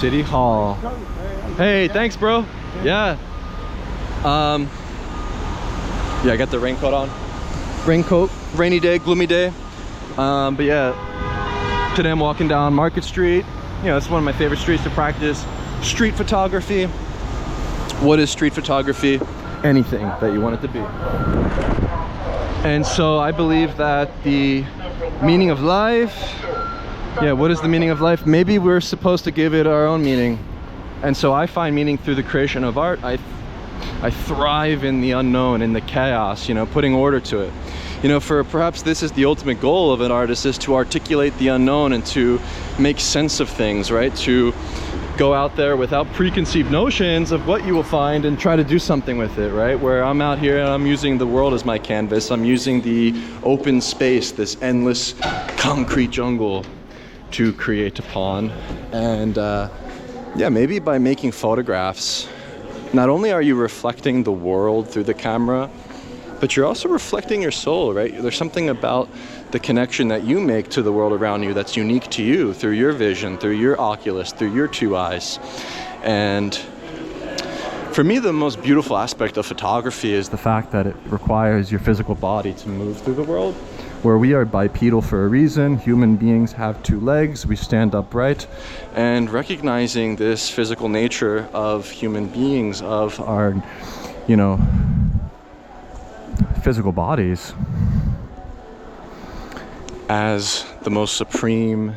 City Hall. Hey, thanks, bro. Yeah. Yeah, I got the raincoat on. Raincoat, rainy day, gloomy day. But yeah, today I'm walking down Market Street. You know, it's one of my favorite streets to practice street photography. What is street photography? Anything that you want it to be. And so I believe that the meaning of life, yeah, what is the meaning of life? Maybe we're supposed to give it our own meaning. And so I find meaning through the creation of art. I thrive in the unknown, in the chaos, you know, putting order to it. You know, for perhaps this is the ultimate goal of an artist, is to articulate the unknown and to make sense of things, right? To go out there without preconceived notions of what you will find and try to do something with it, right? Where I'm out here and I'm using the world as my canvas. I'm using the open space, this endless concrete jungle, to create upon. And yeah, maybe by making photographs, not only are you reflecting the world through the camera, but you're also reflecting your soul, right? There's something about the connection that you make to the world around you that's unique to you, through your vision, through your oculus, through your two eyes. And for me, the most beautiful aspect of photography is the fact that it requires your physical body to move through the world. Where we are bipedal for a reason. Human beings have two legs, we stand upright. And recognizing this physical nature of human beings, of our, you know, physical bodies, as the most supreme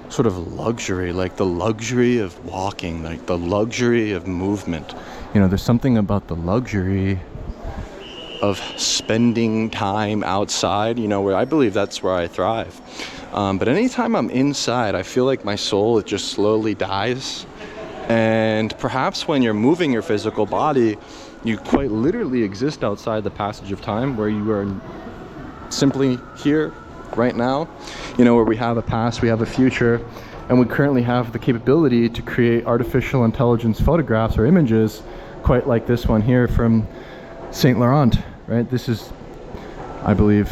sort of luxury, like the luxury of walking, like the luxury of movement. You know, there's something about the luxury of spending time outside, you know, where I believe that's where I thrive. But anytime I'm inside, I feel like my soul, it just slowly dies. And perhaps when you're moving your physical body, you quite literally exist outside the passage of time, where you are simply here, right now, you know, where we have a past, we have a future, and we currently have the capability to create artificial intelligence photographs or images, quite like this one here from Saint Laurent. Right, this is, I believe,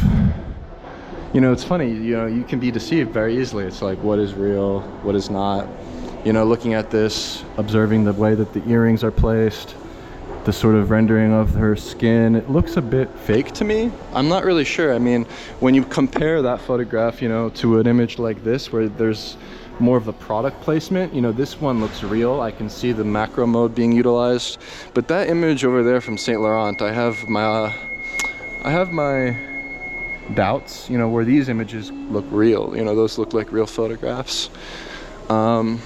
you know, it's funny, you know, you can be deceived very easily. It's like, what is real, what is not? You know, looking at this, observing the way that the earrings are placed, the sort of rendering of her skin, it looks a bit fake to me. I'm not really sure. I mean, when you compare that photograph, you know, to an image like this, where there's more of a product placement, you know, this one looks real. I can see the macro mode being utilized. But that image over there from Saint Laurent, I have my doubts, you know, where these images look real. You know, those look like real photographs. But,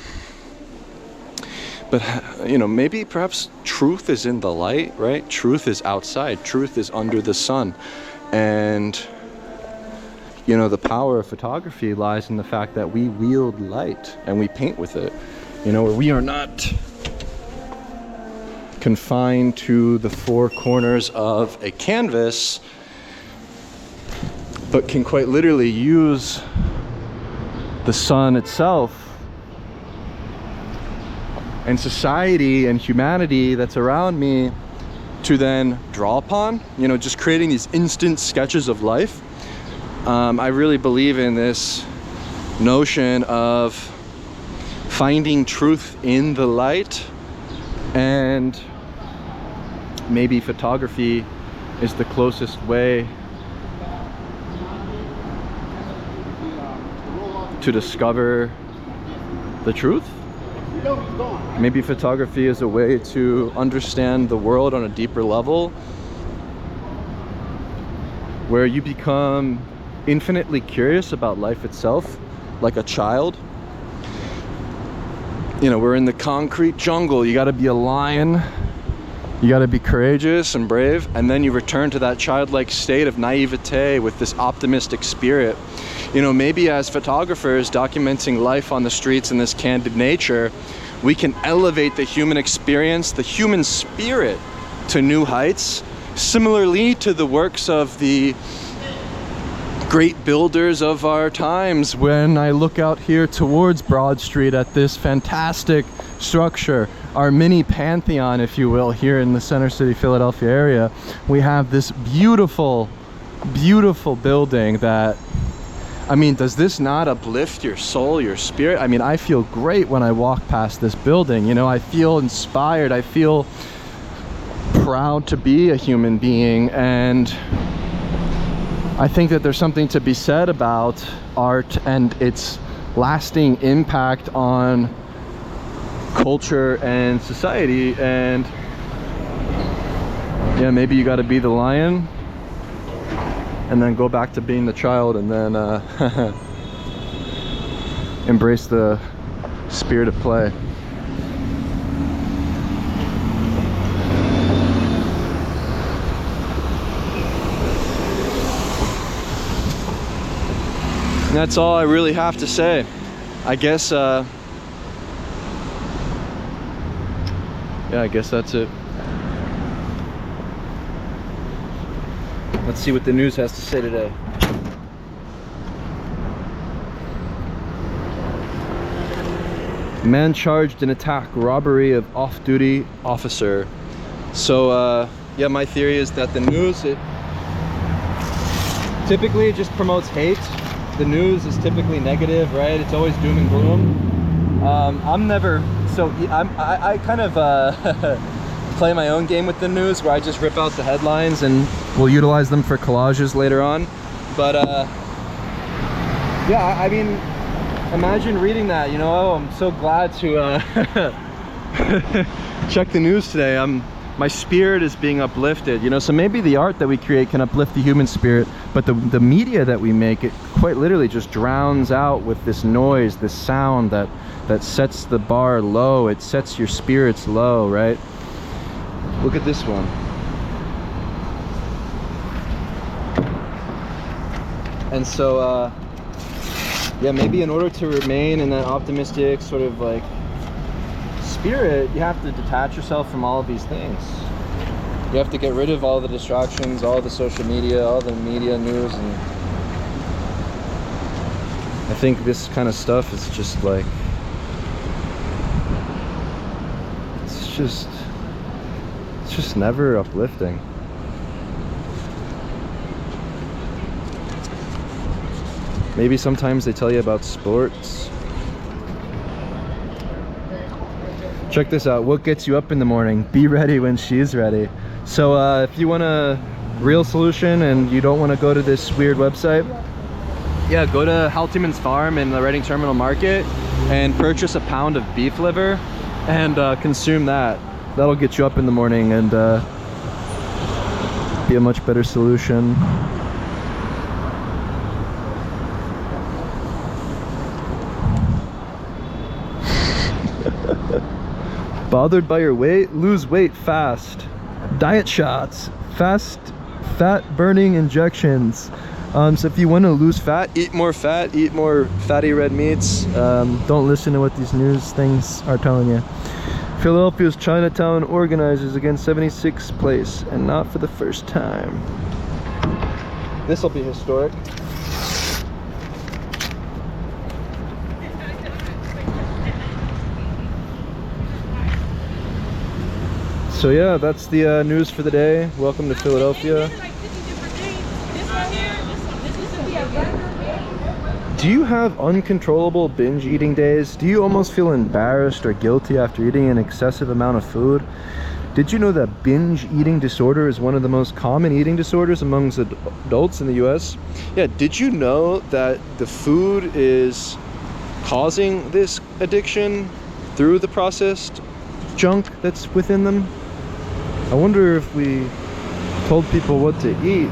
you know, maybe perhaps truth is in the light, right? Truth is outside. Truth is under the sun. And you know, the power of photography lies in the fact that we wield light and we paint with it. You know, where we are not confined to the four corners of a canvas, but can quite literally use the sun itself and society and humanity that's around me to then draw upon, you know, just creating these instant sketches of life. I really believe in this notion of finding truth in the light, and maybe photography is the closest way to discover the truth. Maybe photography is a way to understand the world on a deeper level, where you become infinitely curious about life itself, like a child. You know, we're in the concrete jungle. You got to be a lion. You got to be courageous and brave, and then you return to that childlike state of naivete with this optimistic spirit. You know, maybe as photographers documenting life on the streets in this candid nature, we can elevate the human experience, the human spirit, to new heights, similarly to the works of the great builders of our times. When I look out here towards Broad Street at this fantastic structure, our mini Pantheon, if you will, here in the Center City, Philadelphia area, we have this beautiful, beautiful building that I mean, does this not uplift your soul, your spirit? I mean, I feel great when I walk past this building, you know, I feel inspired, I feel proud to be a human being, and I think that there's something to be said about art and its lasting impact on culture and society. And yeah, maybe you got to be the lion and then go back to being the child, and then embrace the spirit of play. And that's all I really have to say. I guess, yeah, I guess that's it. Let's see what the news has to say today. Man charged in attack, robbery of off-duty officer. So, yeah, my theory is that the news, it typically just promotes hate. The news is typically negative, right? It's always doom and gloom. I kind of play my own game with the news, where I just rip out the headlines and we'll utilize them for collages later on. But yeah, I mean, imagine reading that, you know. Oh, I'm so glad to check the news today. My spirit is being uplifted, you know. So maybe the art that we create can uplift the human spirit, but the media that we make, it quite literally just drowns out with this noise, this sound that sets the bar low. It sets your spirits low, right? Look at this one. And so yeah, maybe in order to remain in that optimistic sort of like spirit, you have to detach yourself from all of these things. You have to get rid of all the distractions, all the social media, all the media news. And I think this kind of stuff is just like, it's just never uplifting. Maybe sometimes they tell you about sports. Check this out. What gets you up in the morning? Be ready when she's ready. So if you want a real solution and you don't want to go to this weird website, yeah, go to Haltiman's Farm in the Reading Terminal Market and purchase a pound of beef liver and consume that. That'll get you up in the morning and be a much better solution. Bothered by your weight? Lose weight fast. Diet shots. Fast fat burning injections. So if you want to lose fat, eat more fatty red meats. Don't listen to what these news things are telling you. Philadelphia's Chinatown organizes against 76th place, and not for the first time. This will be historic. So yeah, that's the news for the day. Welcome to Philadelphia. Do you have uncontrollable binge eating days? Do you almost feel embarrassed or guilty after eating an excessive amount of food? Did you know that binge eating disorder is one of the most common eating disorders amongst adults in the US? Yeah, did you know that the food is causing this addiction through the processed junk that's within them? I wonder if we told people what to eat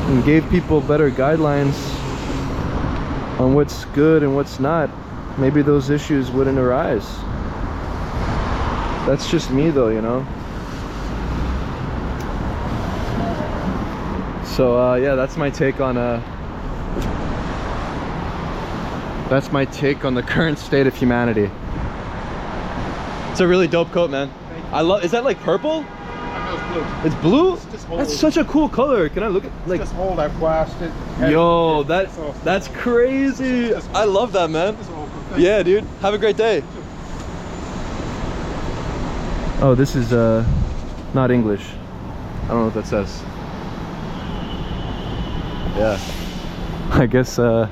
and gave people better guidelines on what's good and what's not, maybe those issues wouldn't arise. That's just me though, you know. So yeah, that's my take on the current state of humanity. It's a really dope coat, man. I love. Is that like purple? It's blue. That's such a cool color. Can I look at like? Just hold. I've washed it. Yo, that's crazy. I love that, man. Yeah, dude. Have a great day. Oh, this is not English. I don't know what that says. Yeah. I guess, wow,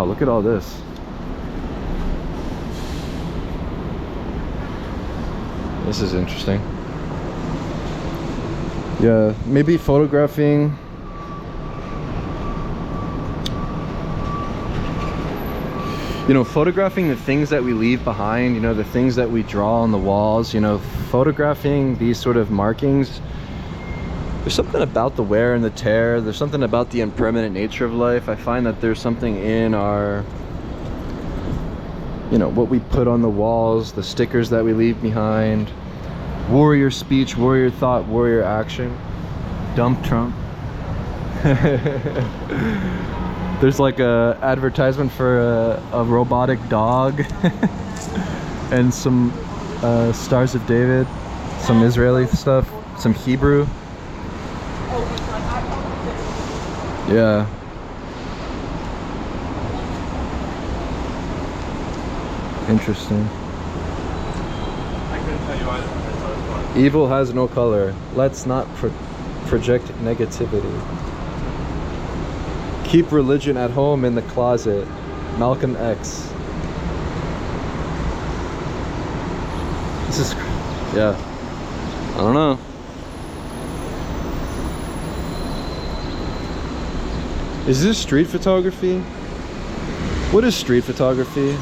look at all this. This is interesting. Yeah, maybe photographing. You know, photographing the things that we leave behind, you know, the things that we draw on the walls, you know, photographing these sort of markings. There's something about the wear and the tear. There's something about the impermanent nature of life. I find that there's something in our, you know, what we put on the walls, the stickers that we leave behind. Warrior speech, warrior thought, warrior action. Dump Trump. There's like a advertisement for a robotic dog and some Stars of David, some Israeli stuff, some Hebrew. Yeah. Interesting. I couldn't tell you either. That's how it's fun. Evil has no color. Let's not project negativity. Keep religion at home in the closet. Malcolm X. This is, yeah. I don't know. Is this street photography? What is street photography?